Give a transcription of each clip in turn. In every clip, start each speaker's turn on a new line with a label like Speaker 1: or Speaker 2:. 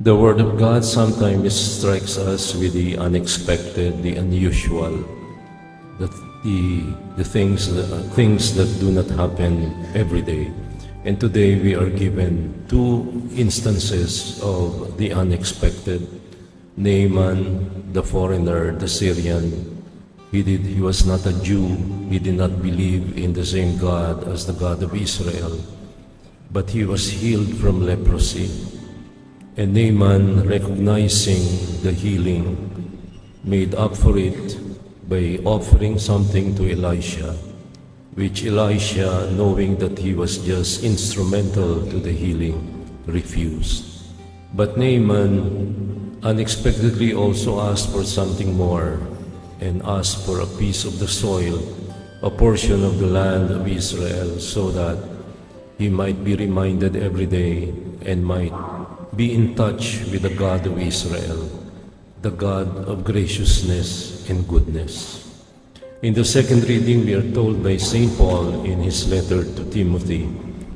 Speaker 1: The Word of God sometimes strikes us with the unexpected, the unusual, the things that do not happen every day. And today we are given two instances of the unexpected. Naaman, the foreigner, the Syrian, he was not a Jew. He did not believe in the same God as the God of Israel, but he was healed from leprosy. And Naaman, recognizing the healing, made up for it by offering something to Elisha, which Elisha, knowing that he was just instrumental to the healing, refused. But Naaman unexpectedly also asked for something more, and asked for a piece of the soil, a portion of the land of Israel, so that he might be reminded every day and might be in touch with the God of Israel, the God of graciousness and goodness. In the second reading, we are told by St. Paul in his letter to Timothy,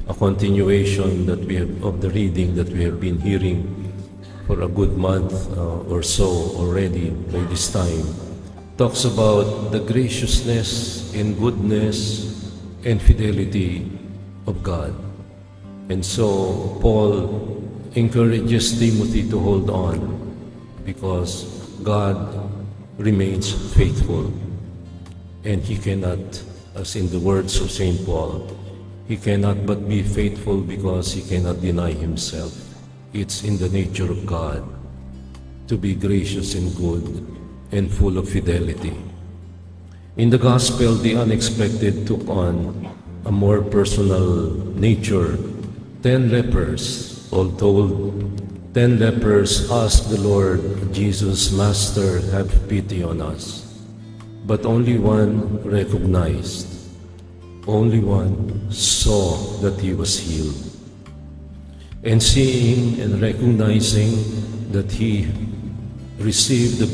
Speaker 1: a continuation of the reading that we have been hearing for a good month or so already by this time, talks about the graciousness and goodness and fidelity of God. And so Paul encourages Timothy to hold on, because God remains faithful, and he cannot, as in the words of St. Paul, he cannot but be faithful because he cannot deny himself. It's in the nature of God to be gracious and good and full of fidelity. In the Gospel, the unexpected took on a more personal nature. 10 lepers, all told, 10 lepers asked the Lord Jesus, "Master, have pity on us." But only one recognized, only one saw that he was healed. And seeing and recognizing that he received the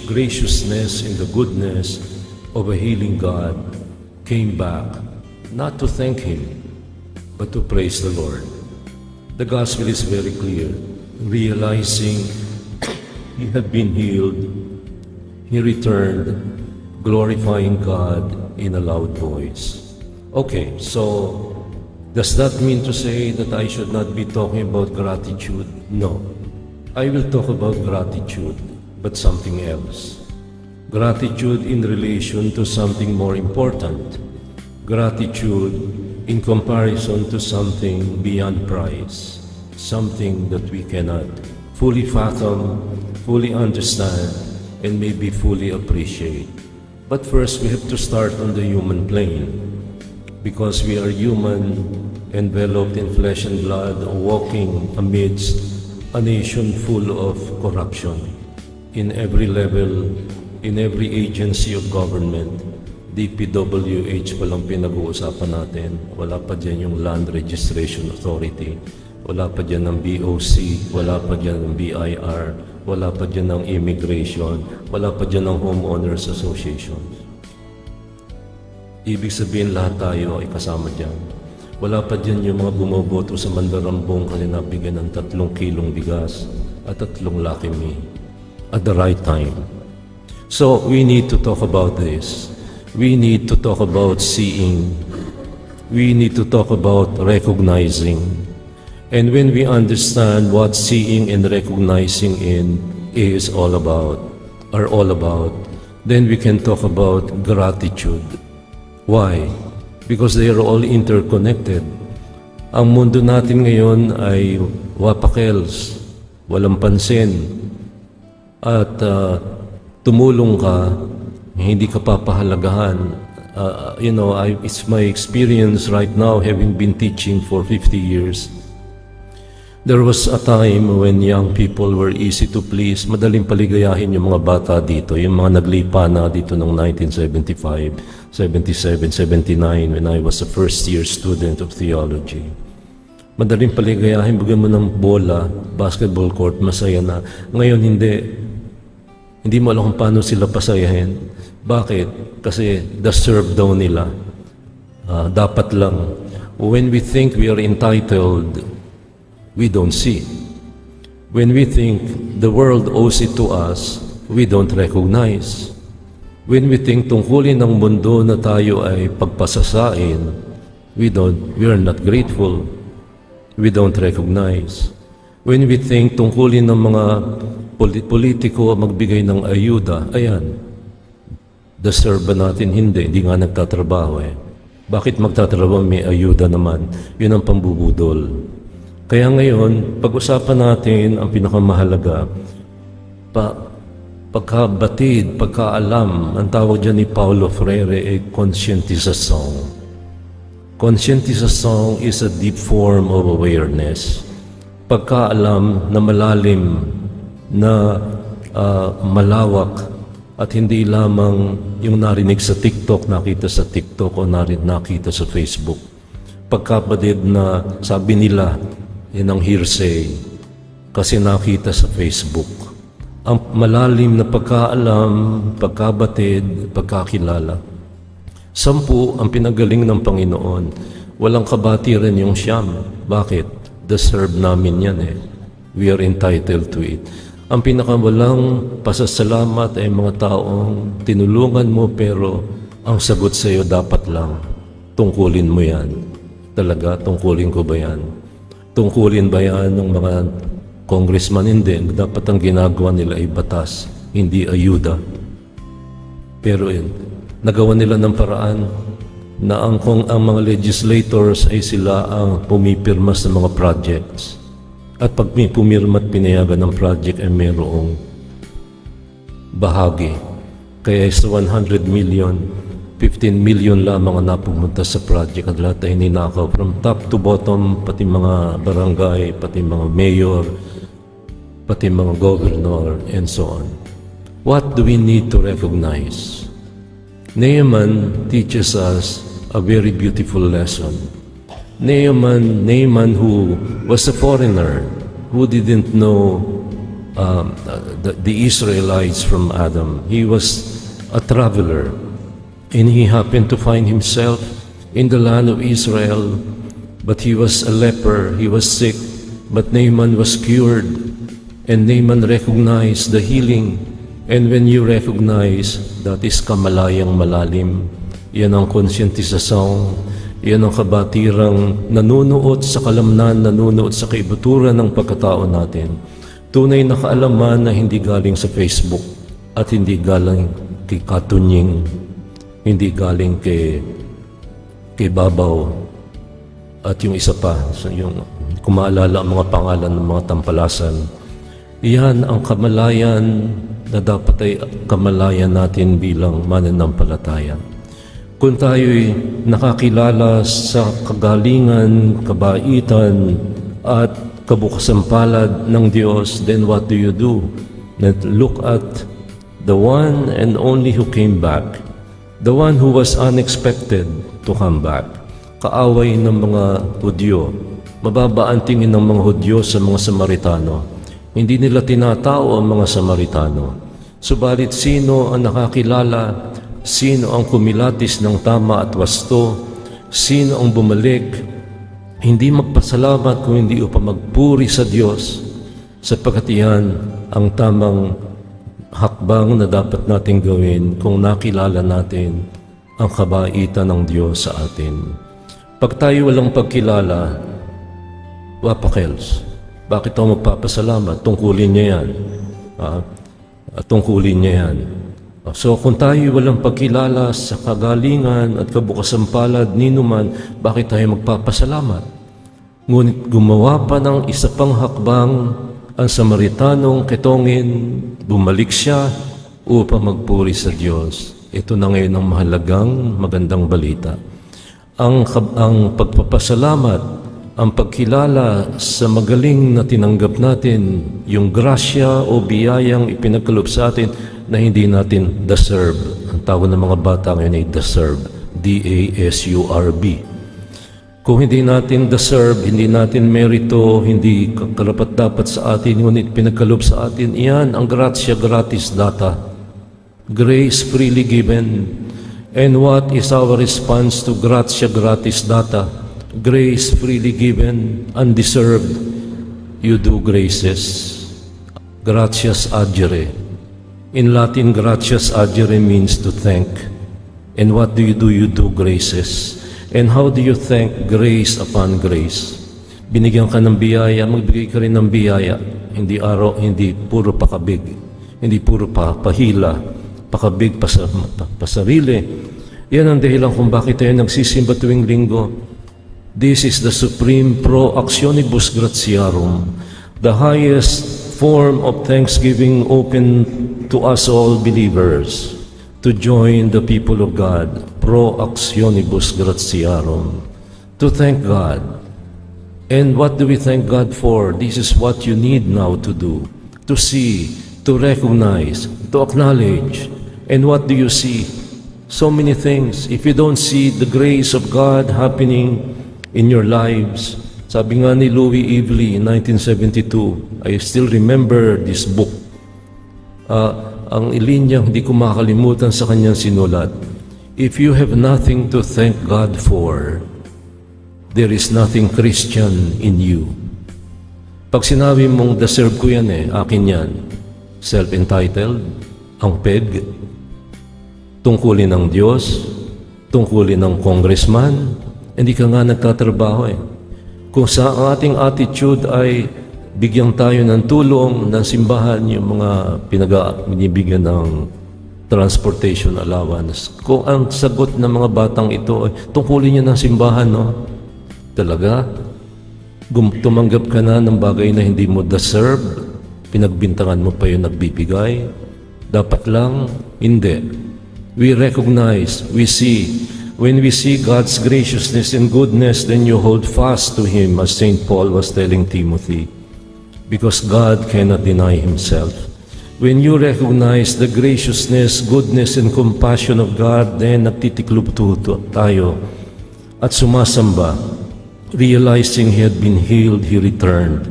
Speaker 1: graciousness and the goodness of a healing God, came back, not to thank him, but to praise the Lord. The Gospel is very clear. Realizing he had been healed, he returned, glorifying God in a loud voice. Okay, so does that mean to say that I should not be talking about gratitude? No. I will talk about gratitude, but something else. Gratitude in relation to something more important. Gratitude in comparison to something beyond price, something that we cannot fully fathom, fully understand, and maybe fully appreciate. But first, we have to start on the human plane, because we are human, enveloped in flesh and blood, walking amidst a nation full of corruption in every level, in every agency of government. DPWH pa lang pinag-uusapan natin. Wala pa dyan yung Land Registration Authority. Wala pa dyan ng BOC. Wala pa dyan ng BIR. Wala pa dyan ng Immigration. Wala pa dyan ng Homeowners Association. Ibig sabihin lahat tayo ay kasama dyan. Wala pa dyan yung mga bumoboto sa Mandarambong kasi nabigyan ng 3 kilong bigas at 3 Lucky Me at the right time. So we need to talk about this. We need to talk about seeing. We need to talk about recognizing. And when we understand what seeing and recognizing is all about, then we can talk about gratitude. Why? Because they are all interconnected. Ang mundo natin ngayon ay wapakels, walang pansin, at tumulong ka, hindi ka papahalagahan. It's my experience right now, having been teaching for 50 years. There was a time when young people were easy to please. Madaling paligayahin yung mga bata dito, yung mga naglipa na dito noong 1975, 77, 79, when I was a first-year student of theology. Madaling paligayahin, bigyan mo ng bola, basketball court, masaya na. Ngayon, hindi mo alam kung paano sila pasayahin. Bakit? Kasi the serve daw nila. Dapat lang. When we think we are entitled, we don't see. When we think the world owes it to us, we don't recognize. When we think tungkulin ng mundo na tayo ay pagpasasain, we are not grateful. We don't recognize. When we think tungkulin ng mga politiko magbigay ng ayuda, ayan, deserve ba natin? Hindi nga nagtatrabaho eh. Bakit magtatrabaho may ayuda naman? Yun ang pambubudol. Kaya ngayon, pag-usapan natin ang pinakamahalaga, pagkabatid, pagkaalam, ang tawag dyan ni Paulo Freire ay conscientization. Conscientization is a deep form of awareness. Pagkaalam na malalim, na malawak, at hindi lamang yung narinig sa TikTok, nakita sa TikTok o nakita sa Facebook. Pagkabatid na sabi nila, yan ang hearsay, kasi nakita sa Facebook. Ang malalim na pagkaalam, pagkabatid, pagkakilala. 10 ang pinagaling ng Panginoon. Walang kabatiran yung 9. Bakit? Deserve namin yan eh. We are entitled to it. Ang pinakawalang pasasalamat ay mga taong tinulungan mo pero ang sagot sa iyo dapat lang, tungkulin mo yan. Talaga, tungkulin ko ba yan? Tungkulin ba yan ng mga congressman? Hindi. Dapat ang ginagawa nila ay batas, hindi ayuda. Pero yun, nagawa nila ng paraan na ang mga legislators ay sila ang pumipirma sa mga projects. At pag may pumirma at pinayagan ng project ay mayroong bahagi. Kaya sa 100 million, 15 million lamang ang napumunta sa project at lahat ay ninakaw from top to bottom, pati mga barangay, pati mga mayor, pati mga governor, and so on. What do we need to recognize? Naaman teaches us a very beautiful lesson. Naaman who was a foreigner, who didn't know the Israelites from Adam. He was a traveler, and he happened to find himself in the land of Israel, but he was a leper, he was sick, but Naaman was cured, and Naaman recognized the healing. And when you recognize, that is kamalayang malalim. Yan ang conscientization. Yan ang kabatirang nanunuot sa kalamnan, nanunuot sa kaibuturan ng pagkatao natin. Tunay na kaalaman na hindi galing sa Facebook at hindi galing kay katunying, hindi galing kay Babaw at yung isa pa, yung kumaalala ang mga pangalan ng mga tampalasan. Iyan ang kamalayan na dapat ay kamalayan natin bilang mananampalataya. Kung tayo'y nakakilala sa kagalingan, kabaitan, at kabukasang palad ng Diyos, then what do you do? Look at the one and only who came back, the one who was unexpected to come back. Kaaway ng mga Hudyo. Mababa ang tingin ng mga Hudyo sa mga Samaritano. Hindi nila tinatao ang mga Samaritano. Subalit sino ang nakakilala? Sino ang kumilatis ng tama at wasto? Sino ang bumalik? Hindi magpasalamat kung hindi upang magpuri sa Diyos, sapagkat iyan ang tamang hakbang na dapat nating gawin kung nakilala natin ang kabaitan ng Diyos sa atin. Pag tayo walang pagkilala, wapakels, bakit ako magpapasalamat? Tungkulin niya yan. Tungkulin niya yan. So kung tayo walang pagkilala sa kagalingan at kabukasang palad ni numan, bakit tayo magpapasalamat? Ngunit gumawa pa ng isa pang hakbang ang Samaritanong ketongin, bumalik siya upang magpuri sa Diyos. Ito na ngayon ang mahalagang, magandang balita. Ang pagpapasalamat, ang pagkilala sa magaling na tinanggap natin, yung grasya o biyayang ipinagkaloob sa atin na hindi natin deserve. Ang tawag ng mga bata ngayon ay deserve. D-A-S-U-R-B. Kung hindi natin deserve, hindi natin merito, hindi karapat-dapat sa atin, ngunit pinagkaloob sa atin, iyan ang gratia gratis data. Grace freely given. And what is our response to gratia gratis data? Grace freely given, undeserved. You do graces. gratias agere. In Latin, gratias agere means to thank. And what do? You do graces. And how do you thank? Grace upon grace. Binigyan ka ng biyaya, magbigay ka rin ng biyaya. Hindi puro pakabig, hindi puro pahila, pakabig pa sarili. Yan ang dahilan kung bakit tayo nagsisimba tuwing linggo. This is the supreme pro actionibus gratiarum, the highest form of thanksgiving open to us all believers to join the people of God, pro actionibus gratiarum, to thank God. And what do we thank God for? This is what you need now to do, to see, to recognize, to acknowledge. And what do you see? So many things. If you don't see the grace of God happening in your lives, sabi nga ni Louis Evely in 1972, I still remember this book. Ang ilinya, hindi ko makakalimutan sa kanyang sinulat. If you have nothing to thank God for, there is nothing Christian in you. Pag sinabi mong deserve ko yan akin yan, self-entitled, ang peg, tungkulin ng Diyos, tungkulin ng congressman, hindi ka nga nagtatrabaho Kung sa ating attitude ay bigyan tayo ng tulong ng simbahan, yung mga binibigyan ng transportation allowance, kung ang sagot ng mga batang ito ay tungkulin niya ng simbahan, talaga, tumanggap ka na ng bagay na hindi mo deserve, pinagbintangan mo pa yung nagbibigay, dapat lang, hindi. We recognize, we see. When we see God's graciousness and goodness, then you hold fast to Him, as St. Paul was telling Timothy, because God cannot deny Himself. When you recognize the graciousness, goodness, and compassion of God, then nagtitiklop tayo at sumasamba. Realizing he had been healed, he returned,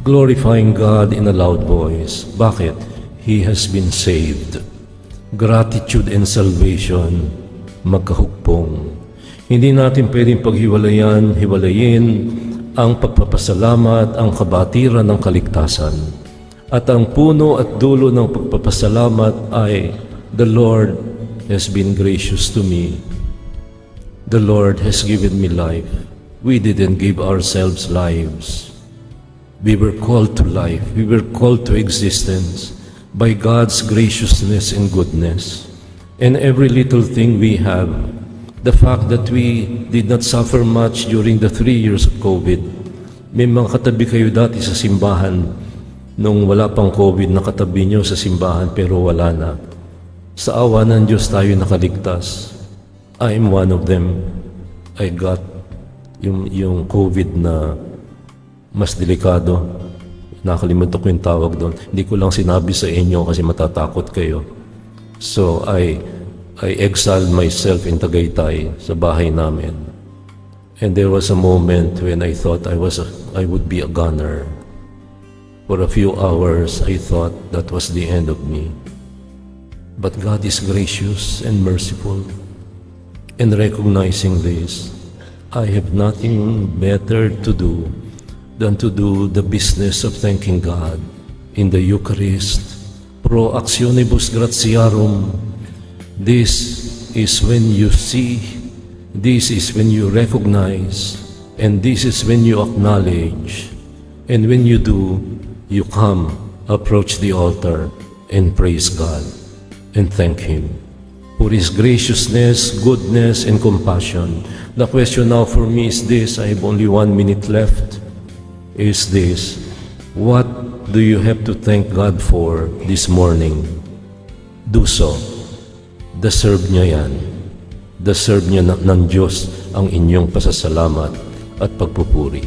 Speaker 1: glorifying God in a loud voice. Bakit? He has been saved. Gratitude and salvation, magkahugpong. Hindi natin pwedeng hiwalayin ang pagpapasalamat, ang kabatiran ng kaligtasan. At ang puno at dulo ng pagpapasalamat ay, the Lord has been gracious to me. The Lord has given me life. We didn't give ourselves lives. We were called to life. We were called to existence by God's graciousness and goodness. And every little thing we have, the fact that we did not suffer much during the 3 years of COVID. May mga katabi kayo dati sa simbahan nung wala pang COVID, nakatabi nyo sa simbahan pero wala na. Sa awa ng Diyos tayo nakaligtas. I am one of them. I got yung COVID na mas delikado. Nakalimutan ko yung tawag doon. Hindi ko lang sinabi sa inyo kasi matatakot kayo. So I exiled myself in Tagaytay sa bahay namin. And there was a moment when I thought I would be a goner. For a few hours, I thought that was the end of me. But God is gracious and merciful. And recognizing this, I have nothing better to do than to do the business of thanking God in the Eucharist, pro actionibus gratiarum. This is when you see, this is when you recognize, and this is when you acknowledge. And when you do, you come, approach the altar, and praise God, and thank Him for His graciousness, goodness, and compassion. The question now for me is this, I have only 1 minute left, is this: what do you have to thank God for this morning? Do so. Deserve niya yan. Deserve niya ng Diyos ang inyong pasasalamat at pagpupuri.